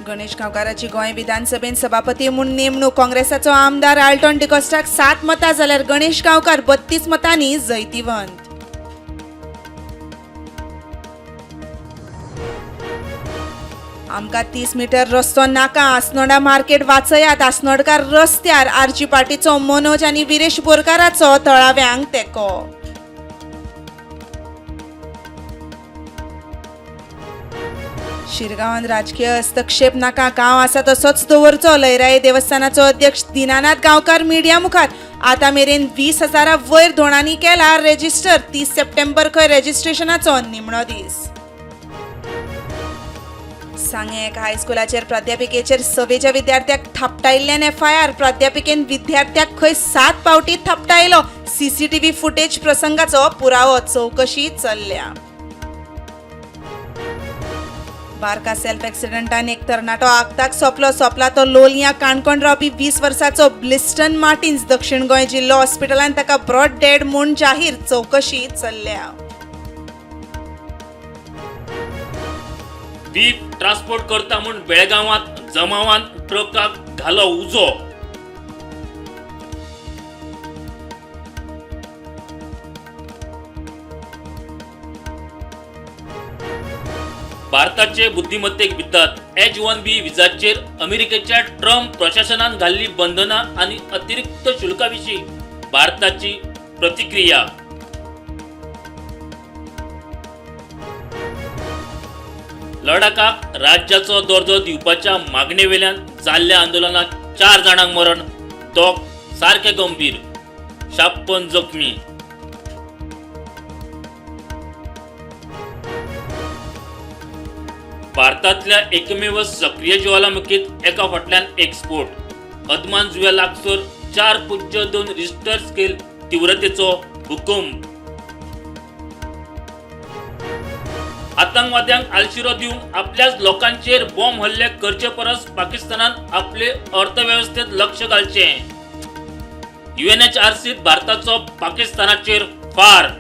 गणेश गांवकाराची गोंय विधानसभेत सभापती म्हणून नेमणूक. काँग्रेसाचो आमदार आल्टॉन डिकॉस्टाक 7 मतां जाल्यार गणेश गांवकार 32 मतांनी जैतिवंत. आमकां 30 मीटर रस्तो नाका. आसनोडा मार्केट वाचयात. आसनोडकार रस्त्यार आरची पार्टीचो मनोज आनी विरेश बोरकाराचो थळाव्यांक तेंको. शिरगांवांत राजकीय हस्तक्षेप नाका. गांव आसा तसोच दवरचो. लयराई देवस्थानाचो अध्यक्ष दिनानाथ गांवकार मिडिया मुखार. आतां मेरेन 20,000 वयर धोणांनी केला रेजिस्टर. 30 सप्टेंबर खंय रेजिस्ट्रेशनाचो निमणो दीस. सांगेक हायस्कुलाचेर प्राध्यापिकेचेर 6वेच्या विद्यार्थ्याक थापटायिल्ल्यान FIR. प्राध्यापिकेन विद्यार्थ्याक खंय 7 फावटी थापटायलो. CCTV फुटेज प्रसंगाचो पुरावो. चवकशी चल्ल्या. बारका सेल्फ एक्सिडेंटान एक तरणाटो आगताक सोपला तो लोलया काणकोण रावपी 20 वर्साचो ब्लिस्टन मार्टिन्स. दक्षिण गोंय जिल्लो हॉस्पिटलान ताका ब्रॉड डेड म्हूण जाहीर. चवकशी चल्ल्या. बीफ ट्रान्सपोर्ट करता म्हूण बेळगांवांत जमावान ट्रकाक घालो उजो. भारताचे बुद्धिमत्तेक भितात. H-1B विजाचेर अमेरिकेच्या ट्रम्प प्रशासनान घाल्ली बंधनां आनी अतिरिक्त शुल्काविशीं भारताची प्रतिक्रिया. लडाखाक राज्याचो दर्जो दिवपाच्या मागणेवेल्यान जाल्ल्या आंदोलनात 4 जाणांक मरण. दोग सारखे गंभीर. 56 जखमी. भारतातल्या एकमेव सक्रिय ज्वालामुखीत एका फाटल्यान एक स्फोट. अदमान जुव्या लागसर 4.2 रिश्टर स्केल तीव्रतेचो भूकंप. आतंकवाद्यांक आलशिरो दिवन आपल्याच लोकांचेर बॉम्ब हल्ले करचे परस पाकिस्तानान आपले अर्थव्यवस्थेत लक्ष घालचे. UNHRCत भारताचो पाकिस्तानाचेर फार.